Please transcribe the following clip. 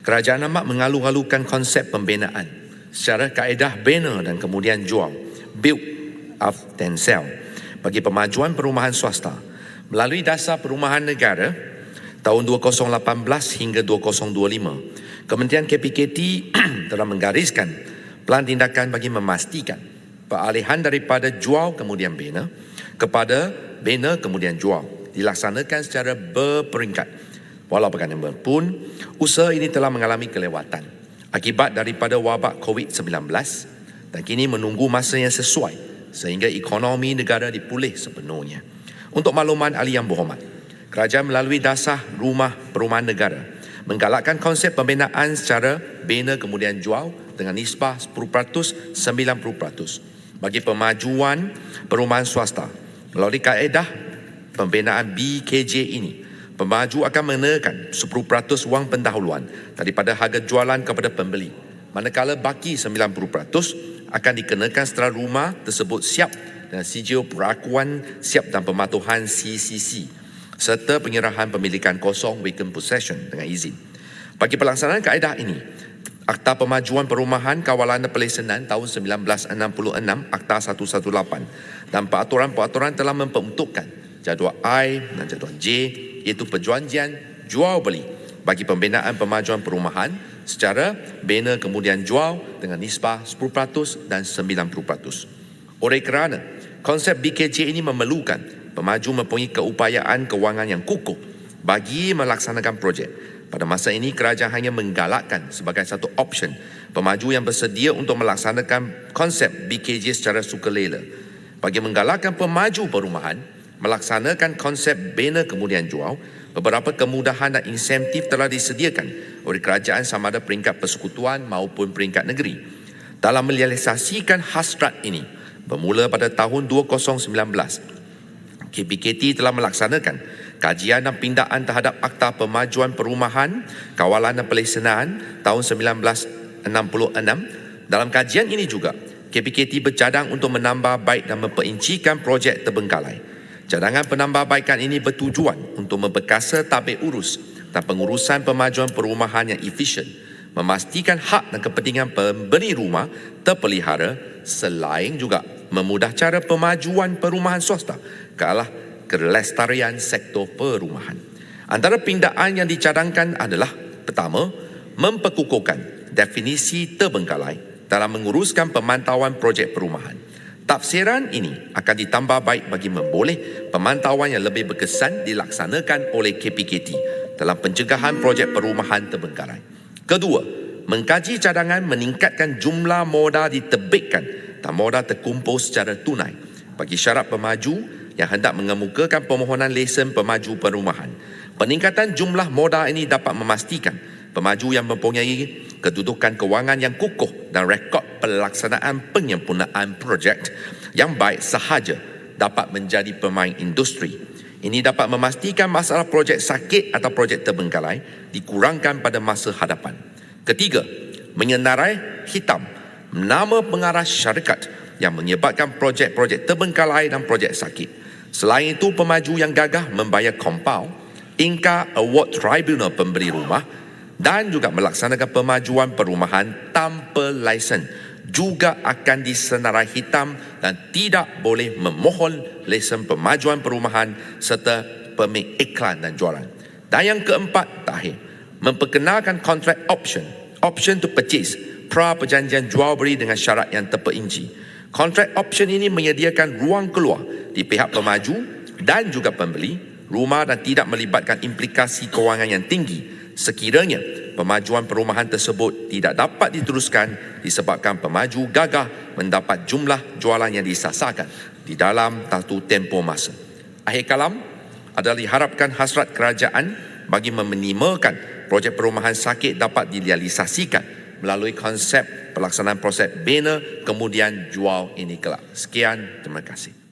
kerajaan amat mengalu-alukan konsep pembinaan secara kaedah bina dan kemudian jual, build up then sell, bagi pemajuan perumahan swasta melalui Dasar Perumahan Negara tahun 2018 hingga 2025. Kementerian KPKT telah menggariskan pelan tindakan bagi memastikan peralihan daripada jual kemudian bina kepada bina kemudian jual dilaksanakan secara berperingkat. Walau bagaimanapun, usaha ini telah mengalami kelewatan akibat daripada wabak COVID-19 dan kini menunggu masa yang sesuai sehingga ekonomi negara dipulih sepenuhnya. Untuk makluman ahli yang berhormat, kerajaan melalui Dasar Rumah Perumahan Negara menggalakkan konsep pembinaan secara bina kemudian jual dengan nisbah 10% 90% bagi pemajuan perumahan swasta. Melalui kaedah pembinaan BKJ ini, pemaju akan mengenakan 10% wang pendahuluan daripada harga jualan kepada pembeli, manakala baki 90% akan dikenakan setelah rumah tersebut siap dengan sijil perakuan siap dan pematuhan CCC serta penyerahan pemilikan kosong vacant possession dengan izin. Bagi pelaksanaan kaedah ini, Akta Pemajuan Perumahan Kawalan dan Pelesenan tahun 1966 Akta 118 dan peraturan-peraturan telah memperuntukkan jadual I dan jadual J, iaitu perjanjian jual beli bagi pembinaan pemajuan perumahan secara bina kemudian jual dengan nisbah 10% dan 90%. Oleh kerana konsep BKJ ini memerlukan pemaju mempunyai keupayaan kewangan yang kukuh bagi melaksanakan projek. Pada masa ini, kerajaan hanya menggalakkan sebagai satu option pemaju yang bersedia untuk melaksanakan konsep BKJ secara sukarela. Bagi menggalakkan pemaju perumahan melaksanakan konsep bina kemudian jual, beberapa kemudahan dan insentif telah disediakan oleh kerajaan sama ada peringkat persekutuan maupun peringkat negeri. Dalam merealisasikan hasrat ini, bermula pada tahun 2019, KPKT telah melaksanakan kajian dan pindaan terhadap Akta Pemajuan Perumahan Kawalan dan Pelesenan tahun 1966. Dalam kajian ini juga, KPKT bercadang untuk menambah baik dan memperincikan projek terbengkalai. Cadangan penambahbaikan ini bertujuan untuk memperkasa tabik urus dan pengurusan pemajuan perumahan yang efisien, memastikan hak dan kepentingan pemberi rumah terpelihara selain juga memudah cara pemajuan perumahan swasta ke arah kelestarian sektor perumahan. Antara pindaan yang dicadangkan adalah: pertama, memperkukuhkan definisi terbengkalai dalam menguruskan pemantauan projek perumahan. Tafsiran ini akan ditambah baik bagi memboleh pemantauan yang lebih berkesan dilaksanakan oleh KPKT dalam pencegahan projek perumahan terbengkalai. Kedua, mengkaji cadangan meningkatkan jumlah modal diterbitkan dan modal terkumpul secara tunai bagi syarat pemaju yang hendak mengemukakan permohonan lesen pemaju perumahan. Peningkatan jumlah modal ini dapat memastikan pemaju yang mempunyai kedudukan kewangan yang kukuh dan rekod pelaksanaan penyempurnaan projek yang baik sahaja dapat menjadi pemain industri. Ini dapat memastikan masalah projek sakit atau projek terbengkalai dikurangkan pada masa hadapan. Ketiga, menyenarai hitam nama pengarah syarikat yang menyebabkan projek-projek terbengkalai dan projek sakit. Selain itu, pemaju yang gagah membayar kompaun, Inka Award Tribunal pemberi rumah dan juga melaksanakan pemajuan perumahan tanpa lesen juga akan disenarai hitam dan tidak boleh memohon lesen pemajuan perumahan serta permit iklan dan jualan. Dan yang keempat, terakhir, memperkenalkan kontrak option to purchase pra perjanjian jual beli dengan syarat yang terperinci. Kontrak option ini menyediakan ruang keluar di pihak pemaju dan juga pembeli rumah dan tidak melibatkan implikasi kewangan yang tinggi sekiranya pemajuan perumahan tersebut tidak dapat diteruskan disebabkan pemaju gagah mendapat jumlah jualan yang disasarkan di dalam satu tempoh masa. Akhir kalam adalah diharapkan hasrat kerajaan bagi meminimalkan projek perumahan sakit dapat direalisasikan melalui konsep pelaksanaan proses bina kemudian jual ini kelak. Sekian, terima kasih.